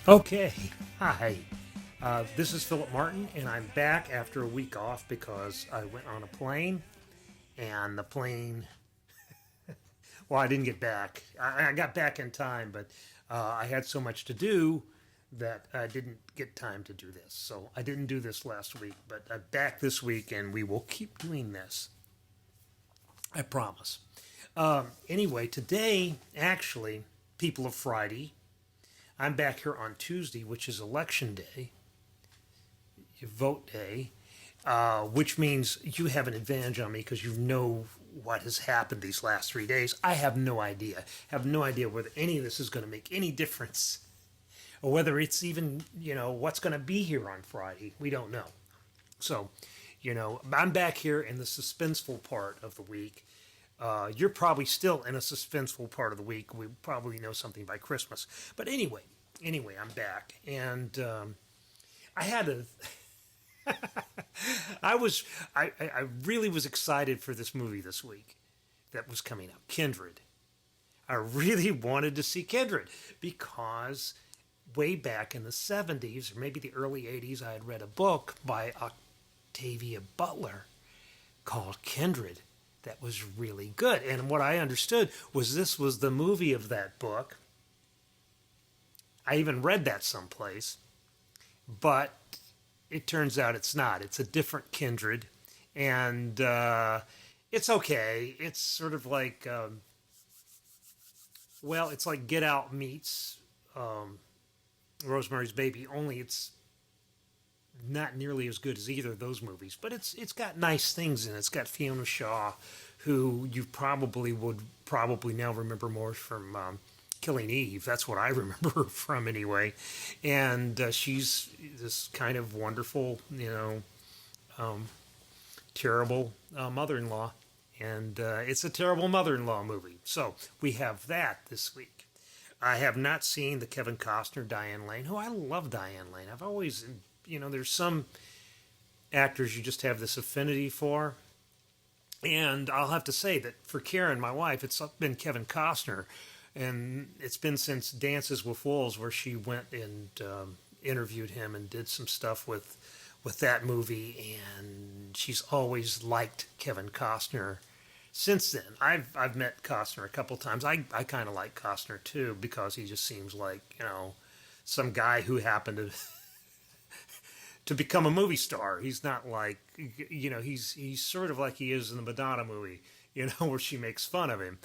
Okay, hi. This is Philip Martin, and I'm back after a week off because I went on a plane, and the plane, well, I didn't get back. I got back in time, but I had so much to do that I didn't get time to do this. So I didn't do this last week, but I'm back this week, and we will keep doing this. I promise. Anyway, today, actually, people of Friday, I'm back here on Tuesday, which is election day, vote day, which means you have an advantage on me because you know what has happened these last 3 days. I have no idea. Have no idea whether any of this is going to make any difference or whether it's even, what's going to be here on Friday. We don't know. So, I'm back here in the suspenseful part of the week. You're probably still in a suspenseful part of the week. We probably know something by Christmas. But anyway, I'm back. And I had a. I really was excited for this movie this week that was coming out, Kindred. I really wanted to see Kindred because way back in the 70s or maybe the early 80s, I had read a book by Octavia Butler called Kindred that was really good. And what I understood was this was the movie of that book. I even read that someplace, but it turns out it's not. It's a different Kindred, and it's okay. It's sort of like, it's like Get Out meets Rosemary's Baby, only it's not nearly as good as either of those movies. But it's got nice things in it. It's got Fiona Shaw, who you probably would now remember more from Killing Eve. That's what I remember her from anyway. And she's this kind of wonderful, terrible mother-in-law. And it's a terrible mother-in-law movie. So we have that this week. I have not seen the Kevin Costner, Diane Lane, who I love Diane Lane. I've always, there's some actors you just have this affinity for. And I'll have to say that for Karen, my wife, it's been Kevin Costner. And it's been since Dances with Wolves where she went and interviewed him and did some stuff with that movie. And she's always liked Kevin Costner since then. I've met Costner a couple times. I kind of like Costner too because he just seems like, some guy who happened to become a movie star. He's not like, he's sort of like he is in the Madonna movie, where she makes fun of him.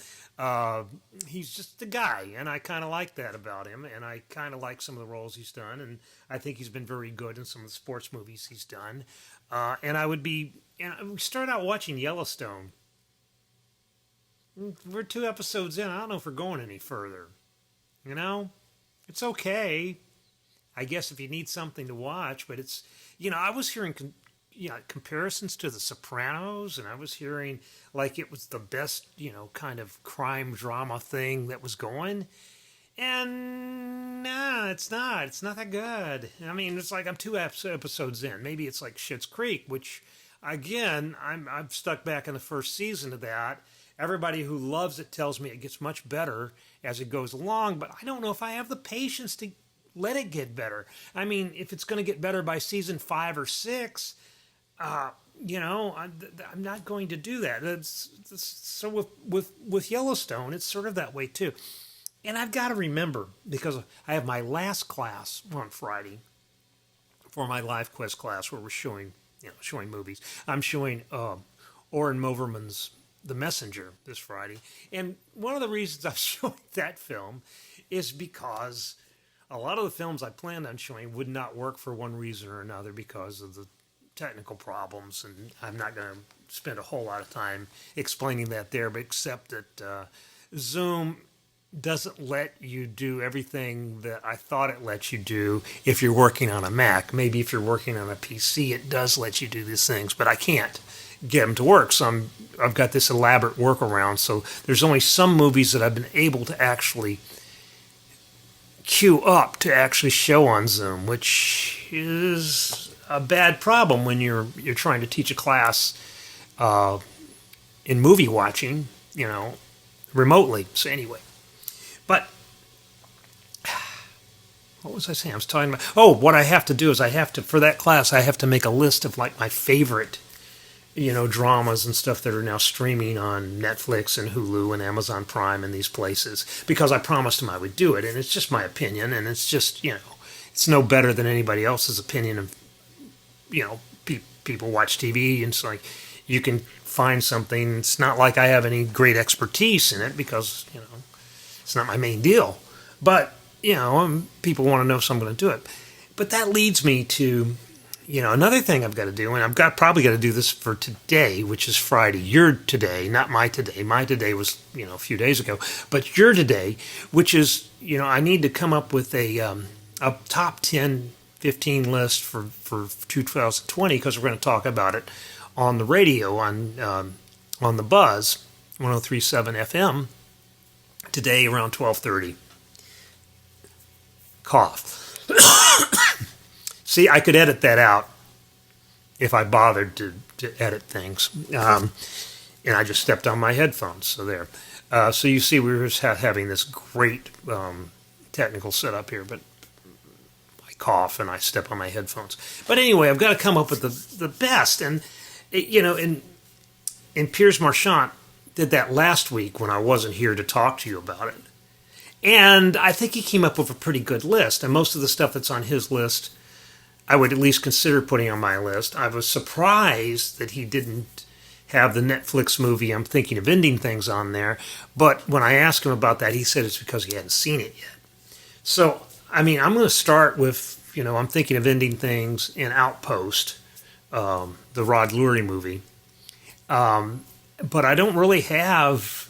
He's just a guy, and I kind of like that about him, and I kind of like some of the roles he's done, and I think he's been very good in some of the sports movies he's done. And we started out watching Yellowstone. We're 2 episodes in. I don't know if we're going any further. It's okay. I guess if you need something to watch, but it's, I was hearing comparisons to The Sopranos, and I was hearing like it was the best, kind of crime drama thing that was going. And nah, it's not. It's not that good. I mean, it's like I'm 2 episodes in. Maybe it's like Schitt's Creek, which, again, I'm stuck back in the first season of that. Everybody who loves it tells me it gets much better as it goes along, but I don't know if I have the patience to let it get better. I mean, if it's going to get better by season 5 or 6, I'm not going to do that. So with Yellowstone, it's sort of that way too. And I've got to remember, because I have my last class on Friday for my Live Quest class where we're showing movies. I'm showing Oren Moverman's The Messenger this Friday. And one of the reasons I'm showing that film is because a lot of the films I planned on showing would not work for one reason or another because of the technical problems, and I'm not going to spend a whole lot of time explaining that there, but except that Zoom doesn't let you do everything that I thought it let you do if you're working on a Mac. Maybe if you're working on a PC, it does let you do these things, but I can't get them to work. So I've got this elaborate workaround. So there's only some movies that I've been able to actually queue up to actually show on Zoom, which is a bad problem when you're trying to teach a class in movie watching, remotely. So anyway, but what was I saying? I was talking about, oh, what I have to do is I have to, for that class, I have to make a list of like my favorite, dramas and stuff that are now streaming on Netflix and Hulu and Amazon Prime and these places because I promised them I would do it. And it's just my opinion. And it's just, it's no better than anybody else's opinion of, people watch TV and it's like you can find something. It's not like I have any great expertise in it because, it's not my main deal. But, people want to know, so I'm going to do it. But that leads me to, another thing I've got to do, and probably got to do this for today, which is Friday. Your today, not my today. My today was, a few days ago. But your today, which is, I need to come up with a top 10, 15 list for 2020 because we're going to talk about it on the radio on the Buzz 103.7 FM today around 12:30. Cough. See, I could edit that out if I bothered to edit things. And I just stepped on my headphones, so there. So you see, we were just having this great technical setup here, but I cough and I step on my headphones. But anyway, I've got to come up with the best. And, and Piers Marchant did that last week when I wasn't here to talk to you about it. And I think he came up with a pretty good list. And most of the stuff that's on his list, I would at least consider putting on my list. I was surprised that he didn't have the Netflix movie I'm Thinking of Ending Things on there. But when I asked him about that, he said it's because he hadn't seen it yet. So, I'm going to start with, I'm Thinking of Ending Things and Outpost, the Rod Lurie movie. But I don't really have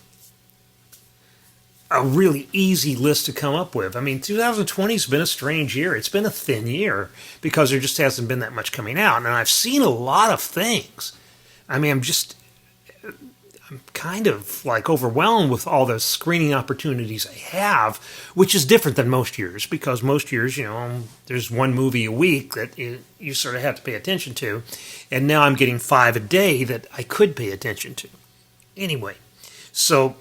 a really easy list to come up with. 2020 has been a strange year. It's been a thin year because there just hasn't been that much coming out. And I've seen a lot of things. I'm kind of like overwhelmed with all the screening opportunities I have, which is different than most years because most years, there's one movie a week that you sort of have to pay attention to. And now I'm getting 5 a day that I could pay attention to. Anyway, so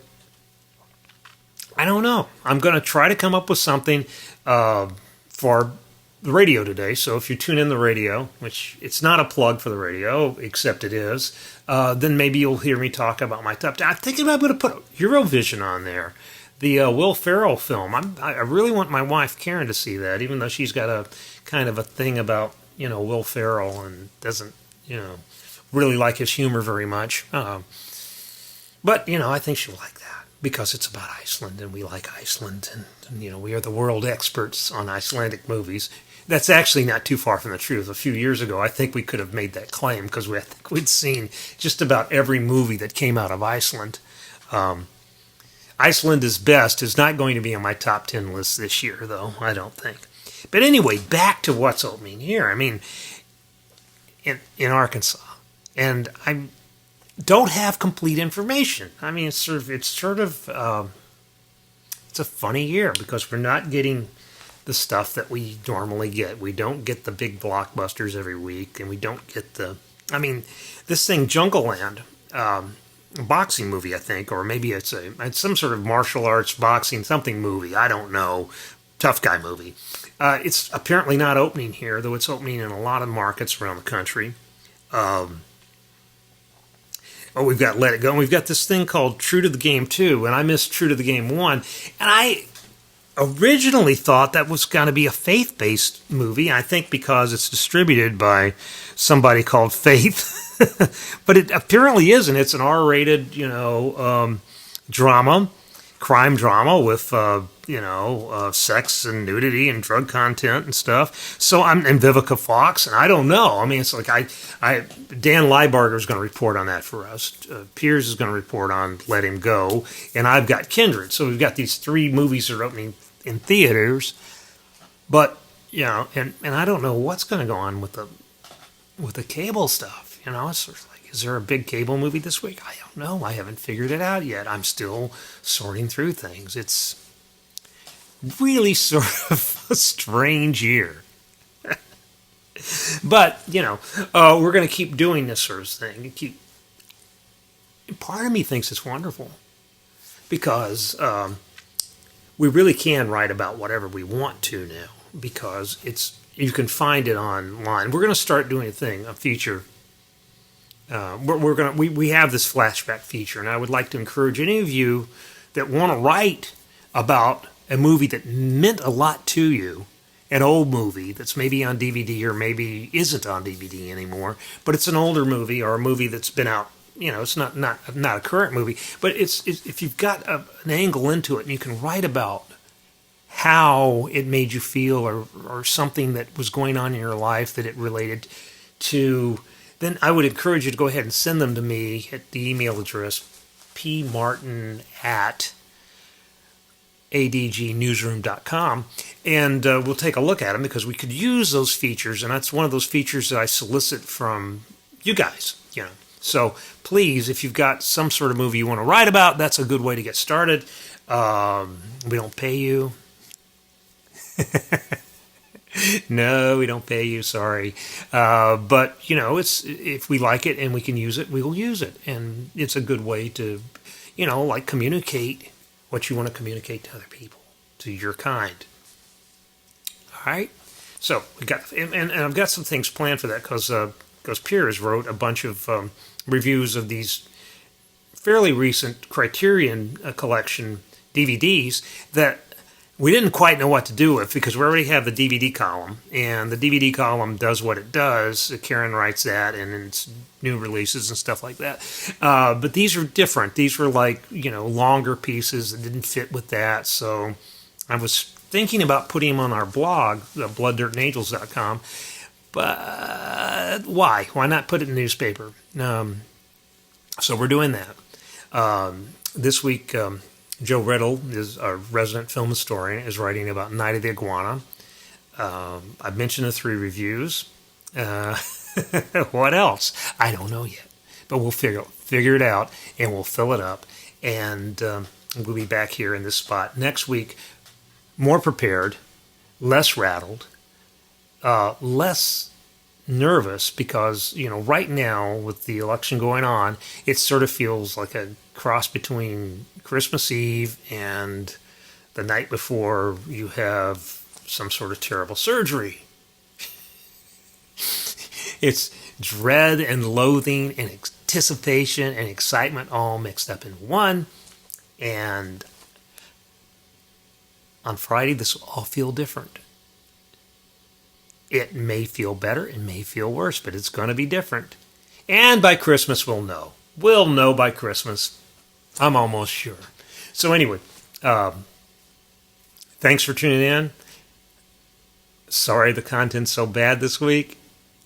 I don't know. I'm going to try to come up with something for the radio today. So if you tune in the radio, which it's not a plug for the radio, except it is, then maybe you'll hear me talk about my top 10. I'm thinking I'm going to put Eurovision on there, the Will Ferrell film. I really want my wife Karen to see that, even though she's got a kind of a thing about Will Ferrell and doesn't really like his humor very much. But I think she'll like that. Because it's about Iceland, and we like Iceland, and we are the world experts on Icelandic movies. That's actually not too far from the truth. A few years ago, I think we could have made that claim because I think we'd seen just about every movie that came out of Iceland. Iceland is Best is not going to be on my top 10 list this year, though, I don't think. But anyway, back to what's opening here. In Arkansas, and I'm don't have complete information. It's a funny year because we're not getting the stuff that we normally get. We don't get the big blockbusters every week, and we don't get this thing Jungleland, boxing movie, I think, or maybe it's some sort of martial arts boxing something movie. I don't know, tough guy movie. It's apparently not opening here, though it's opening in a lot of markets around the country. We've got Let It Go. And we've got this thing called True to the Game 2, and I missed True to the Game 1. And I originally thought that was going to be a faith-based movie, I think because it's distributed by somebody called Faith. But it apparently isn't. It's an R-rated, drama, crime drama with, sex and nudity and drug content and stuff. So and Vivica Fox, and I don't know. It's like Dan Liebarger is going to report on that for us. Piers is going to report on Let Him Go, and I've got Kindred. So we've got these 3 movies that are opening in theaters. But and I don't know what's going to go on with the cable stuff. It's sort of like, is there a big cable movie this week? I don't know. I haven't figured it out yet. I'm still sorting through things. It's really sort of a strange year. But, we're going to keep doing this sort of thing. Part of me thinks it's wonderful because we really can write about whatever we want to now. because you can find it online. We're going to start doing a feature. We have this flashback feature, and I would like to encourage any of you that want to write about a movie that meant a lot to you, an old movie that's maybe on DVD or maybe isn't on DVD anymore, but it's an older movie or a movie that's been out. It's not a current movie, but it's if you've got an angle into it and you can write about how it made you feel or something that was going on in your life that it related to, then I would encourage you to go ahead and send them to me at the email address pmartin@adgnewsroom.com, and we'll take a look at them because we could use those features, and that's one of those features that I solicit from you guys. So please, if you've got some sort of movie you want to write about, that's a good way to get started. We don't pay you. No, we don't pay you. Sorry, but it's if we like it and we can use it, we will use it, and it's a good way to, communicate what you want to communicate to other people, to your kind. All right. So we got, and I've got some things planned for that because Piers wrote a bunch of reviews of these fairly recent Criterion collection DVDs that we didn't quite know what to do with because we already have the DVD column, and the DVD column does what it does. Karen writes that, and it's new releases and stuff like that. But these are different. These were longer pieces that didn't fit with that. So I was thinking about putting them on our blog, blooddirtandangels.com. But why? Why not put it in the newspaper? So we're doing that. This week, Joe Riddle, is our resident film historian, is writing about Night of the Iguana. I've mentioned the 3 reviews. What else? I don't know yet. But we'll figure it out, and we'll fill it up. And we'll be back here in this spot next week, more prepared, less rattled, less nervous because, right now with the election going on, it sort of feels like a cross between Christmas Eve and the night before you have some sort of terrible surgery. It's dread and loathing and anticipation and excitement all mixed up in one. And on Friday, this will all feel different. It may feel better, it may feel worse, but it's going to be different. And by Christmas, we'll know. We'll know by Christmas. I'm almost sure. So anyway, thanks for tuning in. Sorry the content's so bad this week,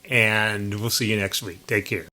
and we'll see you next week. Take care.